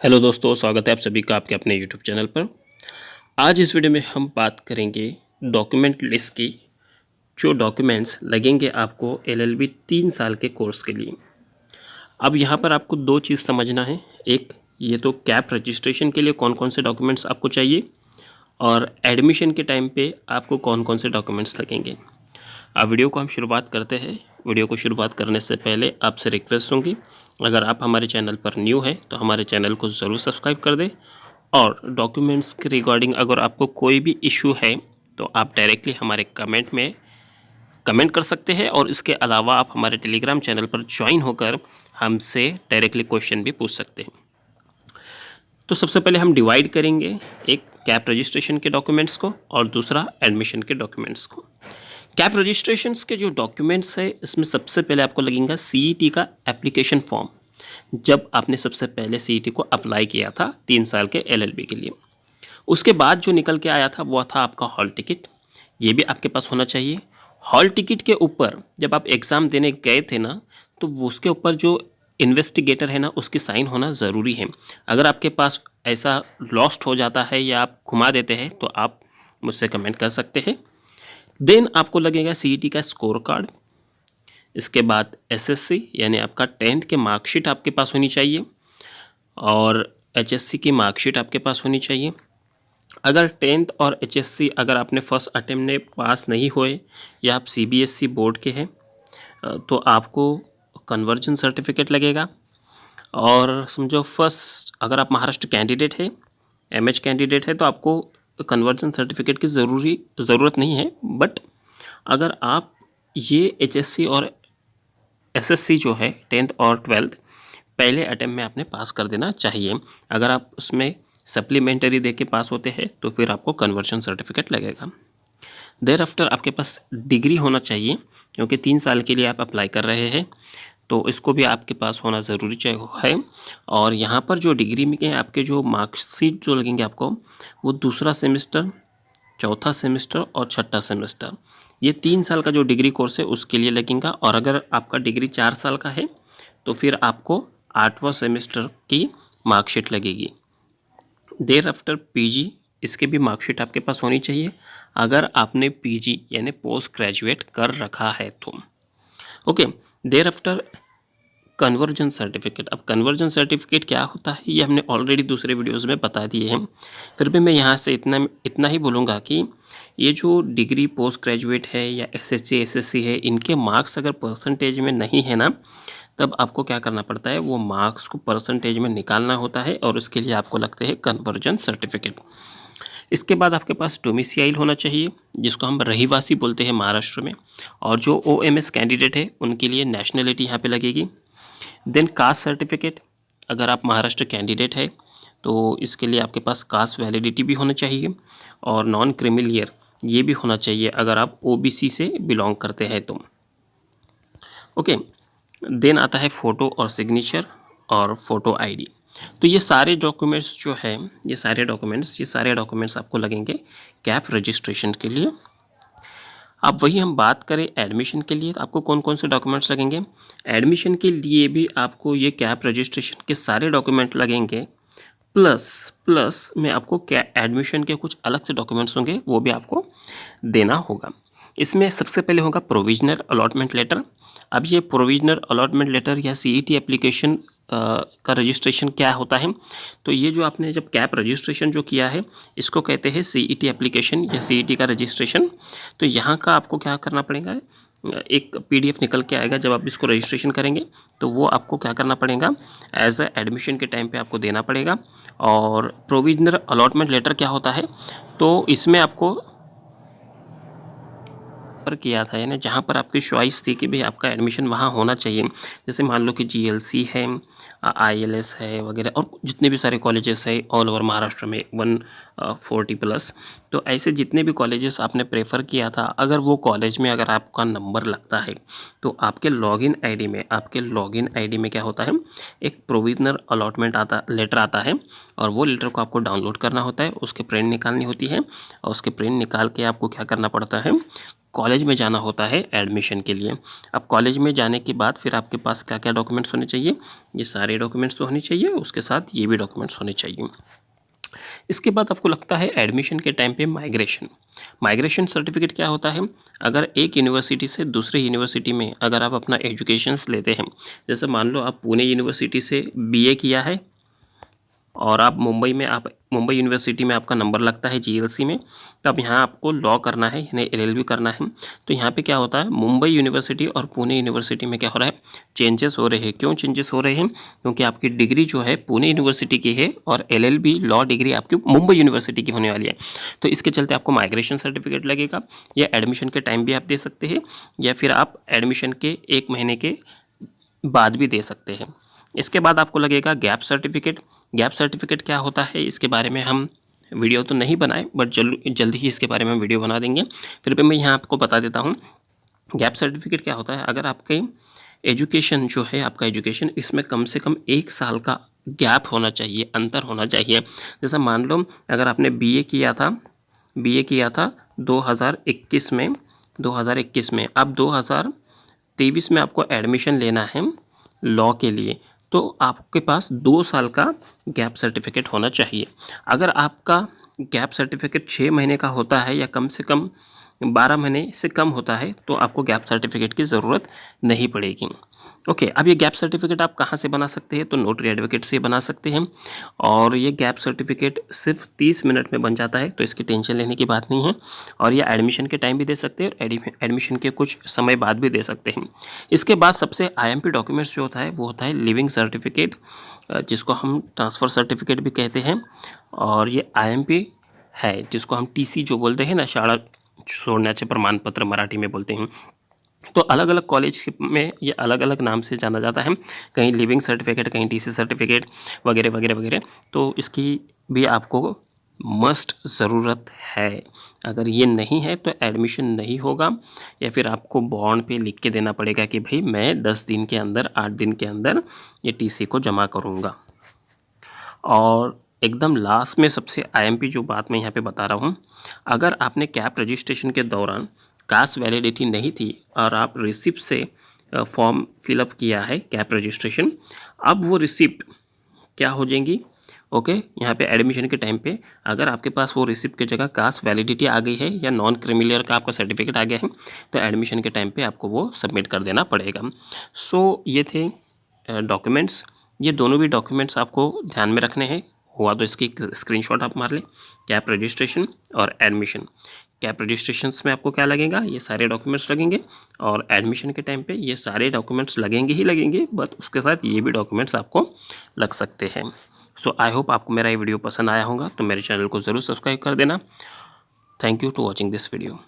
Hello दोस्तों, स्वागत है आप सभी का आपके अपने यूट्यूब चैनल पर। आज इस वीडियो में हम बात करेंगे डॉक्यूमेंट लिस्ट की। जो डॉक्यूमेंट्स लगेंगे आपको एलएलबी 3 साल के कोर्स के लिए। अब यहाँ पर आपको दो चीज़ समझना है। एक, ये तो कैप रजिस्ट्रेशन के लिए कौन कौन से डॉक्यूमेंट्स आपको चाहिए, और एडमिशन के टाइम पे आपको कौन कौन से डॉक्यूमेंट्स लगेंगे। अब वीडियो को हम शुरुआत करते हैं। वीडियो को शुरुआत करने से पहले आपसे रिक्वेस्ट होंगी, अगर आप हमारे चैनल पर न्यू हैं तो हमारे चैनल को ज़रूर सब्सक्राइब कर दें। और डॉक्यूमेंट्स के रिगार्डिंग अगर आपको कोई भी इशू है तो आप डायरेक्टली हमारे कमेंट में कमेंट कर सकते हैं, और इसके अलावा आप हमारे टेलीग्राम चैनल पर ज्वाइन होकर हमसे डायरेक्टली क्वेश्चन भी पूछ सकते हैं। तो सबसे पहले हम डिवाइड करेंगे, एक कैप रजिस्ट्रेशन के डॉक्यूमेंट्स को और दूसरा एडमिशन के डॉक्यूमेंट्स को। कैप रजिस्ट्रेशंस के जो डॉक्यूमेंट्स है, इसमें सबसे पहले आपको लगेगा सीईटी का एप्लीकेशन फॉर्म। जब आपने सबसे पहले सीईटी को अप्लाई किया था 3 साल के एलएलबी के लिए, उसके बाद जो निकल के आया था वो था आपका हॉल टिकट। ये भी आपके पास होना चाहिए। हॉल टिकट के ऊपर जब आप एग्ज़ाम देने गए थे ना, तो वो उसके ऊपर जो इन्वेस्टिगेटर है ना, उसकी साइन होना ज़रूरी है। अगर आपके पास ऐसा लॉस्ट हो जाता है या आप घुमा देते हैं तो आप मुझसे कमेंट कर सकते हैं। देन आपको लगेगा सीईटी का स्कोर कार्ड। इसके बाद एसएससी यानी आपका 10th के मार्कशीट आपके पास होनी चाहिए, और एचएससी की मार्कशीट आपके पास होनी चाहिए। अगर 10th और एचएससी अगर आपने फर्स्ट अटेम्प्ट में पास नहीं हुए या आप सीबीएसई बोर्ड के हैं तो आपको कन्वर्जन सर्टिफिकेट लगेगा। और समझो फर्स्ट, अगर आप महाराष्ट्र कैंडिडेट है, एमएच कैंडिडेट है, तो आपको कन्वर्जन सर्टिफिकेट की ज़रूरत नहीं है। बट अगर आप ये एचएससी और एसएससी जो है 10th और 12th पहले अटेम्प्ट में आपने पास कर देना चाहिए। अगर आप उसमें सप्लीमेंटरी दे के पास होते हैं तो फिर आपको कन्वर्जन सर्टिफिकेट लगेगा। देर आफ्टर आपके पास डिग्री होना चाहिए, क्योंकि 3 साल के लिए आप अप्लाई कर रहे हैं, तो इसको भी आपके पास होना ज़रूरी है। और यहाँ पर जो डिग्री में आपके जो मार्कशीट जो लगेंगे आपको, वो दूसरा सेमेस्टर, चौथा सेमेस्टर और छठा सेमेस्टर, ये 3 साल का जो डिग्री कोर्स है उसके लिए लगेगा। और अगर आपका डिग्री 4 साल का है तो फिर आपको 8वां सेमेस्टर की मार्कशीट लगेगी। देर आफ्टर पीजी, इसके भी मार्कशीट आपके पास होनी चाहिए, अगर आपने पीजी यानी पोस्ट ग्रेजुएट कर रखा है तो। Okay, there after conversion certificate. अब कन्वर्जन सर्टिफिकेट क्या होता है ये हमने ऑलरेडी दूसरे वीडियोस में बता दिए हैं, फिर भी मैं यहाँ से इतना ही बोलूँगा कि ये जो डिग्री पोस्ट ग्रेजुएट है या एसएससी एसएससी है, इनके मार्क्स अगर परसेंटेज में नहीं है ना, तब आपको क्या करना पड़ता है, वो मार्क्स को परसेंटेज में निकालना होता है, और उसके लिए आपको लगते हैं कन्वर्जन सर्टिफिकेट। इसके बाद आपके पास डोमिसाइल होना चाहिए, जिसको हम रहीवासी बोलते हैं महाराष्ट्र में। और जो ओएमएस कैंडिडेट है उनके लिए नेशनलिटी यहाँ पे लगेगी। देन कास्ट सर्टिफिकेट, अगर आप महाराष्ट्र कैंडिडेट है तो इसके लिए आपके पास कास्ट वैलिडिटी भी होना चाहिए, और नॉन क्रिमिलियर ये भी होना चाहिए अगर आप ओबीसी से बिलोंग करते हैं तो। ओके, देन आता है फ़ोटो और सिग्नेचर और फ़ोटो आईडी। तो ये सारे डॉक्यूमेंट्स जो है, ये सारे डॉक्यूमेंट्स आपको लगेंगे कैप रजिस्ट्रेशन के लिए। अब वही हम बात करें एडमिशन के लिए, तो आपको कौन कौन से डॉक्यूमेंट्स लगेंगे। एडमिशन के लिए भी आपको ये कैप रजिस्ट्रेशन के सारे डॉक्यूमेंट लगेंगे, प्लस में आपको क्या एडमिशन के कुछ अलग से डॉक्यूमेंट्स होंगे, वो भी आपको देना होगा। इसमें सबसे पहले होगा प्रोविजनल अलॉटमेंट लेटर। अब ये प्रोविजनल अलॉटमेंट लेटर या सीईटी एप्लीकेशन का रजिस्ट्रेशन क्या होता है, तो ये जो आपने जब कैप रजिस्ट्रेशन जो किया है, इसको कहते हैं सीईटी एप्लीकेशन या सीईटी का रजिस्ट्रेशन। तो यहाँ का आपको क्या करना पड़ेगा, एक पीडीएफ निकल के आएगा जब आप इसको रजिस्ट्रेशन करेंगे, तो वो आपको क्या करना पड़ेगा, एज ए एडमिशन के टाइम पे आपको देना पड़ेगा। और प्रोविजनल अलॉटमेंट लेटर क्या होता है, तो इसमें आपको पर किया था, यानी जहाँ पर आपकी चॉइस थी कि भाई आपका एडमिशन वहाँ होना चाहिए, जैसे मान लो कि जीएलसी है, आईएलएस है वगैरह, और जितने भी सारे कॉलेजेस है ऑल ओवर महाराष्ट्र में 140+, तो ऐसे जितने भी कॉलेजेस आपने प्रेफर किया था, अगर वो कॉलेज में अगर आपका नंबर लगता है तो आपके लॉगिन आईडी में क्या होता है, एक प्रोविजनल अलॉटमेंट लेटर आता है, और वो लेटर को आपको डाउनलोड करना होता है, उसके प्रिंट निकालनी होती है, और उसके प्रिंट निकाल के आपको क्या करना पड़ता है, कॉलेज में जाना होता है एडमिशन के लिए। अब कॉलेज में जाने के बाद फिर आपके पास क्या क्या डॉक्यूमेंट्स होने चाहिए, ये सारे डॉक्यूमेंट्स तो होने चाहिए, उसके साथ ये भी डॉक्यूमेंट्स होने चाहिए। इसके बाद आपको लगता है एडमिशन के टाइम पे माइग्रेशन सर्टिफिकेट क्या होता है, अगर एक यूनिवर्सिटी से दूसरे यूनिवर्सिटी में अगर आप अपना एजुकेशंस लेते हैं, जैसे मान लो आप पुणे यूनिवर्सिटी से बीए किया है और आप मुंबई यूनिवर्सिटी में आपका नंबर लगता है जीएलसी में, तो अब यहाँ आपको लॉ करना है यानी एलएलबी करना है। तो यहाँ पे क्या होता है, मुंबई यूनिवर्सिटी और पुणे यूनिवर्सिटी में क्या हो रहा है, चेंजेस हो रहे हैं। क्यों चेंजेस हो रहे हैं, क्योंकि आपकी डिग्री जो है पुणे यूनिवर्सिटी की है और एलएलबी लॉ डिग्री आपकी मुंबई यूनिवर्सिटी की होने वाली है। तो इसके चलते आपको माइग्रेशन सर्टिफिकेट लगेगा, या एडमिशन के टाइम भी आप दे सकते हैं, या फिर आप एडमिशन के 1 महीने के बाद भी दे सकते हैं। इसके बाद आपको लगेगा गैप सर्टिफिकेट। गैप सर्टिफिकेट क्या होता है, इसके बारे में हम वीडियो तो नहीं बनाए, बट जल्दी ही इसके बारे में वीडियो बना देंगे। फिर भी मैं यहाँ आपको बता देता हूँ गैप सर्टिफिकेट क्या होता है। अगर आपके एजुकेशन जो है, आपका एजुकेशन, इसमें कम से कम 1 साल का गैप होना चाहिए, अंतर होना चाहिए। जैसे मान लो अगर आपने बीए किया था 2021 में, अब 2023 में आपको एडमिशन लेना है लॉ के लिए, तो आपके पास 2 साल का गैप सर्टिफिकेट होना चाहिए। अगर आपका गैप सर्टिफिकेट 6 महीने का होता है या कम से कम 12 महीने से कम होता है, तो आपको गैप सर्टिफिकेट की ज़रूरत नहीं पड़ेगी। ओके, अब ये गैप सर्टिफिकेट आप कहाँ से बना सकते हैं, तो नोटरी एडवोकेट से बना सकते हैं, और ये गैप सर्टिफिकेट सिर्फ 30 मिनट में बन जाता है, तो इसकी टेंशन लेने की बात नहीं है। और ये एडमिशन के टाइम भी दे सकते हैं और एडमिशन के कुछ समय बाद भी दे सकते हैं। इसके बाद सबसे आईएमपी डॉक्यूमेंट्स जो होता है वो होता है लिविंग सर्टिफिकेट, जिसको हम ट्रांसफ़र सर्टिफिकेट भी कहते हैं, और ये आईएमपी है जिसको हम टीसी जो बोलते हैं ना, शाळा सोडण्याचे प्रमाणपत्र मराठी में बोलते हैं। तो अलग अलग कॉलेज में ये अलग अलग नाम से जाना जाता है, कहीं लिविंग सर्टिफिकेट, कहीं टीसी सर्टिफिकेट वगैरह वगैरह वगैरह। तो इसकी भी आपको मस्ट ज़रूरत है। अगर ये नहीं है तो एडमिशन नहीं होगा, या फिर आपको बॉन्ड पे लिख के देना पड़ेगा कि भाई मैं 10 दिन के अंदर, 8 दिन के अंदर ये टीसी को जमा करूँगा। और एकदम लास्ट में सबसे आईएमपी जो बात मैं यहाँ पे बता रहा हूँ, अगर आपने कैप रजिस्ट्रेशन के दौरान कास्ट वैलिडिटी नहीं थी और आप रिसिप्ट से फॉर्म फिलअप किया है कैप रजिस्ट्रेशन, अब वो रिसिप्ट क्या हो जाएंगी, ओके, यहाँ पे एडमिशन के टाइम पे अगर आपके पास वो रिसिप्ट की जगह कास्ट वैलिडिटी आ गई है या नॉन क्रिमिलियर का आपका सर्टिफिकेट आ गया है, तो एडमिशन के टाइम पे आपको वो सबमिट कर देना पड़ेगा। सो ये थे डॉक्यूमेंट्स। ये दोनों भी डॉक्यूमेंट्स आपको ध्यान में रखने हैं। हुआ तो इसकी स्क्रीनशॉट आप मार लें, कैप रजिस्ट्रेशन और एडमिशन। कैप रजिस्ट्रेशंस में आपको क्या लगेगा, ये सारे डॉक्यूमेंट्स लगेंगे, और एडमिशन के टाइम पे ये सारे डॉक्यूमेंट्स लगेंगे ही लगेंगे, बट उसके साथ ये भी डॉक्यूमेंट्स आपको लग सकते हैं। सो आई होप आपको मेरा ये वीडियो पसंद आया होगा, तो मेरे चैनल को ज़रूर सब्सक्राइब कर देना। Thank you to watching this video.